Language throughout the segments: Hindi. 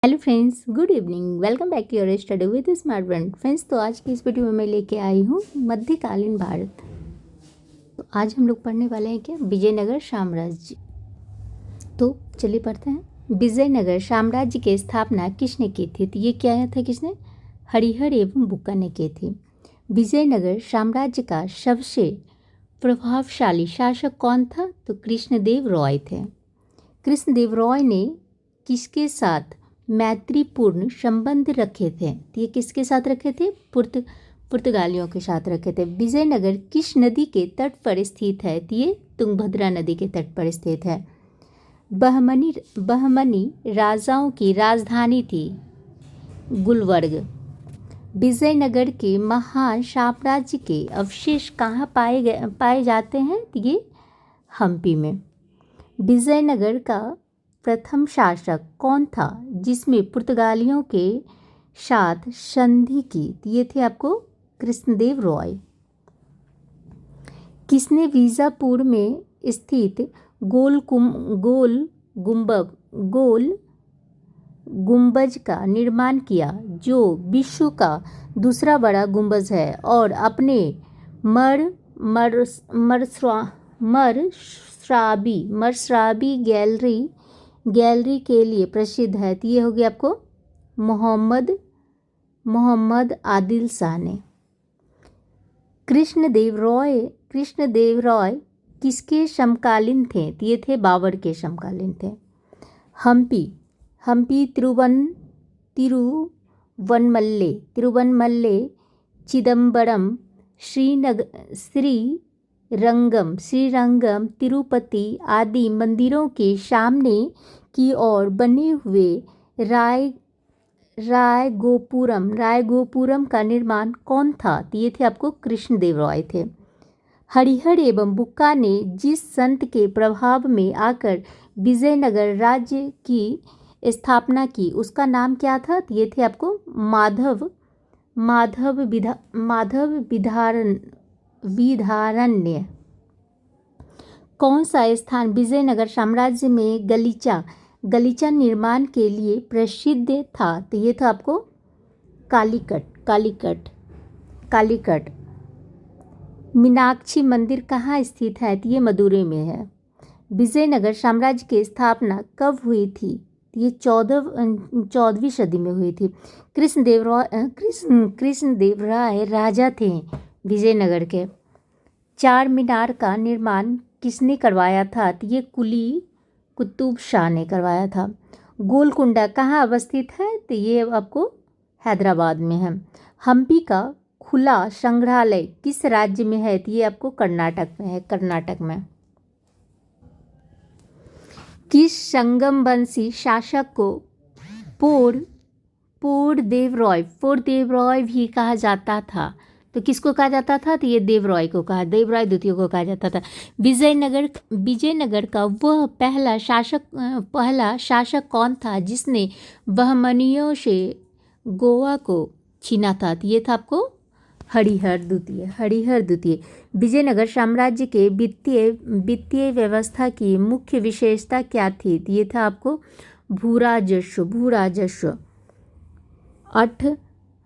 Hello friends, good evening. Welcome back to your study with smart brain. Friends, तो आज की इस वीडियो में मैं लेके आई हूँ मध्यकालीन भारत। तो आज हम लोग पढ़ने वाले हैं क्या, विजयनगर साम्राज्य। तो चलिए पढ़ते हैं। विजयनगर साम्राज्य की स्थापना किसने की थी? तो ये क्या था, किसने? हरिहर एवं बुक्का ने की थी। विजयनगर साम्राज्य का सबसे प्रभावशाली शासक कौन था? तो कृष्णदेव रॉय थे। कृष्णदेव रॉय ने किसके साथ मैत्रीपूर्ण संबंध रखे थे? तो ये किसके साथ रखे थे? पुर्तगालियों के साथ रखे थे। विजयनगर किस नदी के तट पर स्थित है? तो ये तुंगभद्रा नदी के तट पर स्थित है। बहमनी राजाओं की राजधानी थी गुलबर्ग। विजयनगर के महान साम्राज्य के अवशेष कहाँ पाए जाते हैं? तो ये हम्पी में। विजयनगर का प्रथम शासक कौन था जिसमें पुर्तगालियों के साथ संधि की? ये थे आपको कृष्णदेव रॉय। किसने बीजापुर में स्थित गोल गुंबज का निर्माण किया, जो विश्व का दूसरा बड़ा गुंबज है और अपने मरस्राबी गैलरी के लिए प्रसिद्ध है। तो ये हो गया आपको मोहम्मद आदिल शाह ने। कृष्णदेव रॉय किसके समकालीन थे? तो ये थे बाबर के समकालीन थे। हम्पी तिरुवनमल्ले, चिदम्बरम, श्रीरंगम, तिरुपति आदि मंदिरों के सामने की ओर बने हुए रायगोपुरम का निर्माण कौन था? तो ये थे आपको कृष्णदेव रॉय थे। हरिहर एवं बुक्का ने जिस संत के प्रभाव में आकर विजयनगर राज्य की स्थापना की, उसका नाम क्या था? तो ये थे आपको माधव विधारण्य। कौन सा स्थान विजयनगर साम्राज्य में गलीचा निर्माण के लिए प्रसिद्ध था? तो ये था आपको कालीकट। मीनाक्षी मंदिर कहाँ स्थित है? तो ये मदुरै में है। विजयनगर साम्राज्य की स्थापना कब हुई थी? ये 14वीं सदी में हुई थी। कृष्णदेव राय राजा थे विजयनगर के। चार मीनार का निर्माण किसने करवाया था? तो ये कुली कुतुब शाह ने करवाया था। गोलकुंडा कहाँ अवस्थित है? तो ये आपको हैदराबाद में है। हम्पी का खुला संग्रहालय किस राज्य में है? तो ये आपको कर्नाटक में है। किस संगमवंशी शासक को पोरदेव रॉय भी कहा जाता था? तो किसको कहा जाता था? तो ये देवराय द्वितीय को कहा जाता था। विजयनगर का वह पहला शासक कौन था जिसने बहमनियों से गोवा को छीना था? तो ये था आपको हरिहर द्वितीय। विजयनगर साम्राज्य के वित्तीय व्यवस्था की मुख्य विशेषता क्या थी? तो ये था आपको भूराजस्व।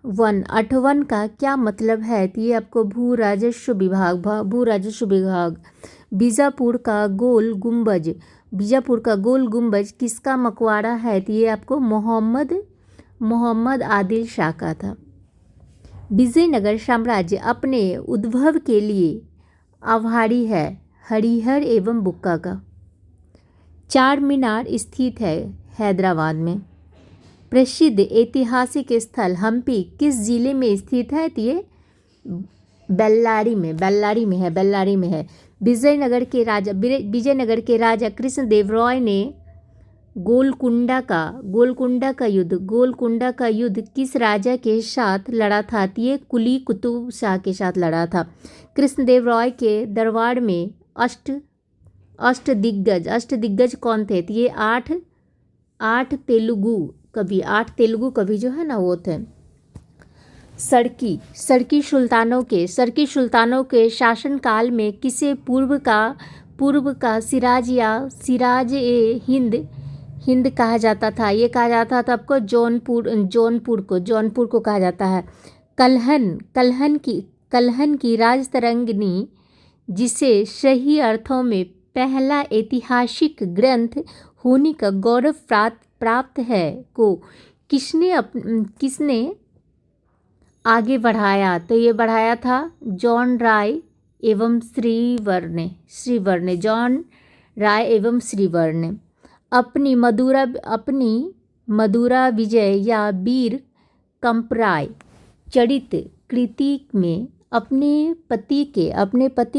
अठवन का क्या मतलब है? तो ये आपको भूराजस्व विभाग। बीजापुर का गोल गुंबज किसका मकबरा है? तो ये आपको मोहम्मद आदिल शाह का था। विजयनगर साम्राज्य अपने उद्भव के लिए आभारी है हरिहर एवं बुक्का का। चार मीनार स्थित है हैदराबाद में। प्रसिद्ध ऐतिहासिक स्थल हम्पी किस जिले में स्थित है? तो ये बेल्लारी में है। विजयनगर के राजा कृष्णदेव रॉय ने गोलकुंडा का युद्ध किस राजा के साथ लड़ा था? तो ये कुली कुतुब शाह के साथ लड़ा था। कृष्णदेव रॉय के दरबार में अष्टदिग्गज कौन थे? तो ये आठ तेलुगु कवि जो है ना, वो थे। सरकी सुल्तानों के शासनकाल में किसे पूर्व का सिराज ए हिंद हिंद कहा जाता था, ये कहा जाता था आपको जौनपुर को कहा जाता है। कल्हन की राजतरंगिणी, जिसे सही अर्थों में पहला ऐतिहासिक ग्रंथ होने का गौरव प्राप्त है, को किसने आगे बढ़ाया? तो ये बढ़ाया था जॉन राय एवं श्रीवर ने जॉन राय एवं श्रीवर ने। अपनी मधुरा विजय या वीर कंपराय चरित कृति में अपने पति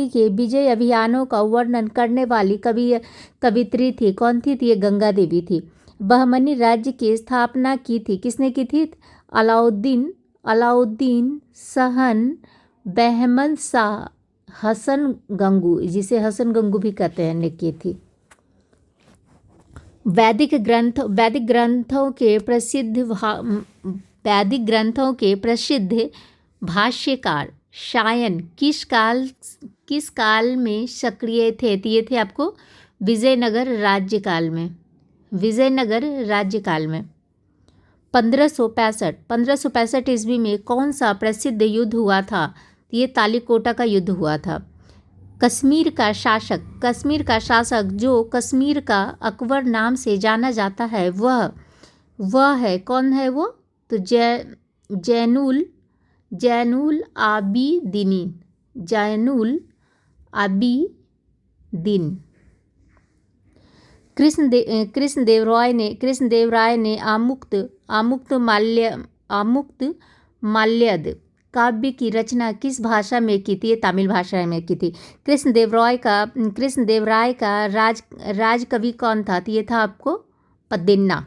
के विजय अभियानों का वर्णन करने वाली कवित्री थी। कौन थी? ये गंगा देवी थी। बहमनी राज्य की स्थापना की थी, किसने की थी? अलाउद्दीन सहन बहमन शाह हसन गंगू, जिसे हसन गंगू भी कहते हैं, ने की थी। वैदिक ग्रंथों के प्रसिद्ध भाष्यकार शायन किस काल में सक्रिय थे? तो ये थे आपको विजयनगर राज्यकाल में। 1565 ईस्वी में कौन सा प्रसिद्ध युद्ध हुआ था? ये तालिकोटा का युद्ध हुआ था। कश्मीर का शासक जो कश्मीर का अकबर नाम से जाना जाता है, वह है, कौन है वो? तो जैनुल आबिदीन। कृष्णदेव राय ने आमुक्तमाल्यद काव्य की रचना किस भाषा में की थी? ये तमिल भाषा में की थी। कृष्णदेव राय का राजकवि कौन था? तो ये था आपको पद्दिन्ना।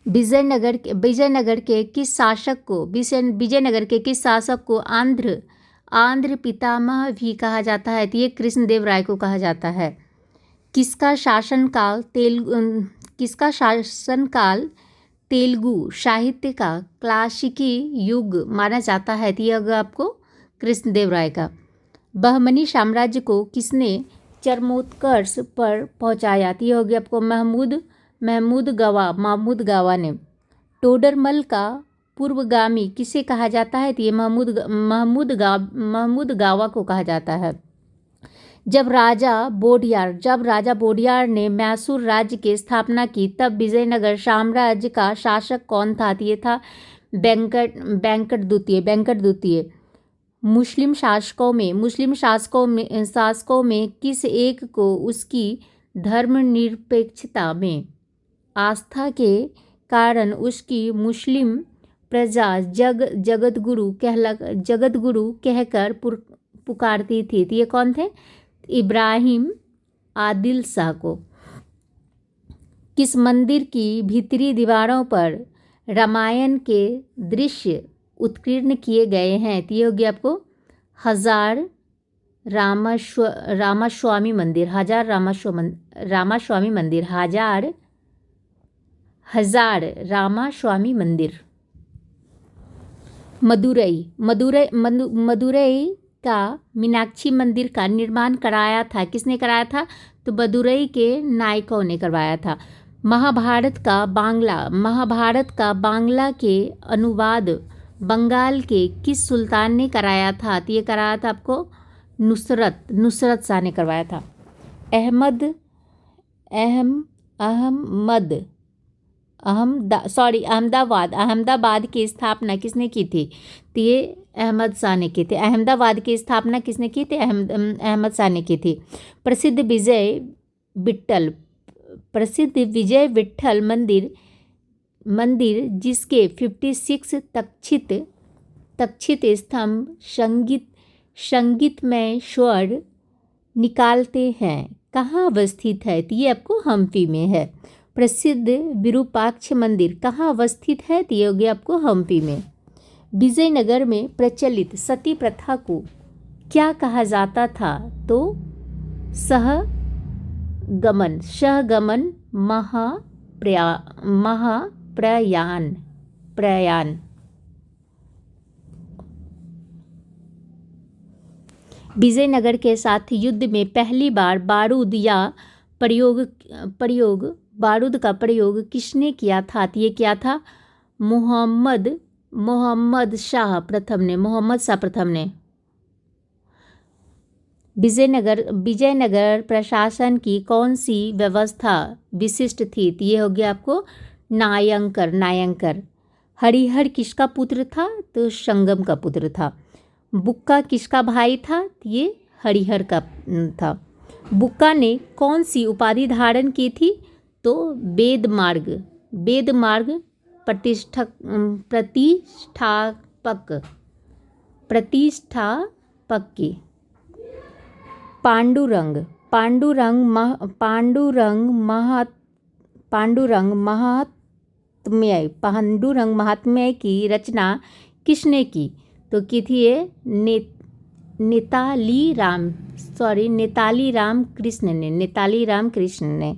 विजयनगर के किस शासक को आंध्र पितामह भी कहा जाता है? तो ये कृष्णदेव राय को कहा जाता है। किसका शासनकाल तेलुगु साहित्य का क्लासिकी युग माना जाता है? तो ये होगा आपको कृष्णदेव राय का। बहमनी साम्राज्य को किसने चरमोत्कर्ष पर पहुंचाया? तो ये होगी आपको महमूद गावा ने। टोडरमल का पूर्वगामी किसे कहा जाता है? तो ये महमूद गावा को कहा जाता है। जब राजा बोडियार ने मैसूर राज्य की स्थापना की, तब विजयनगर साम्राज्य का शासक कौन था? तो ये था वेंकट द्वितीय। मुस्लिम शासकों में किस एक को उसकी धर्मनिरपेक्षता में आस्था के कारण उसकी मुस्लिम प्रजा जगतगुरु कहकर पुकारती थी? तो ये कौन थे? इब्राहिम आदिल शाह को। किस मंदिर की भीतरी दीवारों पर रामायण के दृश्य उत्कीर्ण किए गए हैं? तो ये होगी आपको हजार रामास्वामी मंदिर। हजार रामास्वामी मंदिर। मदुरई का मीनाक्षी मंदिर का निर्माण कराया था, किसने कराया था? तो मदुरई के नायकों ने करवाया था। महाभारत का बांग्ला के अनुवाद बंगाल के किस सुल्तान ने कराया था? तो ये कराया था आपको नुसरत शाह ने करवाया था। अहमदाबाद की स्थापना किसने की थी? तो ये अहमद शाह ने की थी। अहमदाबाद की स्थापना किसने की थी? अहमद शाह ने की थी। प्रसिद्ध विजय विट्ठल मंदिर जिसके 56 तक्षित स्तंभ संगीतमय स्वर निकालते हैं, कहाँ अवस्थित है? तो ये आपको हम्पी में है। प्रसिद्ध विरूपाक्ष मंदिर कहाँ अवस्थित है? तो ये होगी आपको हम्पी में। विजयनगर में प्रचलित सती प्रथा को क्या कहा जाता था? तो सहगमन प्रयाण। विजयनगर के साथ युद्ध में पहली बार बारूद या प्रयोग बारूद का प्रयोग किसने किया था? तो ये क्या था? मोहम्मद शाह प्रथम ने। विजयनगर प्रशासन की कौन सी व्यवस्था विशिष्ट थी? तो ये हो गया आपको नायंकर। हरिहर किसका पुत्र था? तो संगम का पुत्र था। बुक्का किसका भाई था? तो ये हरिहर का था। बुक्का ने कौन सी उपाधि धारण की थी? तो वेदमार्ग प्रतिष्ठापक की। पांडुरंग महात्म्य की रचना किसने की? तो की थी ये नेताली राम कृष्ण ने।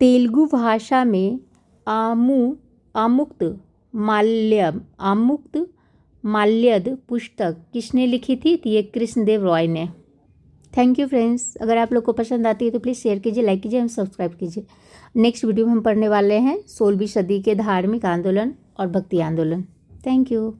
तेलुगु भाषा में आमुक्त माल्यद पुस्तक किसने लिखी थी? तो ये कृष्णदेव रॉय ने। Thank you friends. अगर आप लोग को पसंद आती है तो प्लीज़ शेयर कीजिए, लाइक कीजिए एवं सब्सक्राइब कीजिए। नेक्स्ट वीडियो में हम पढ़ने वाले हैं 16वीं सदी के धार्मिक आंदोलन और भक्ति आंदोलन। Thank you.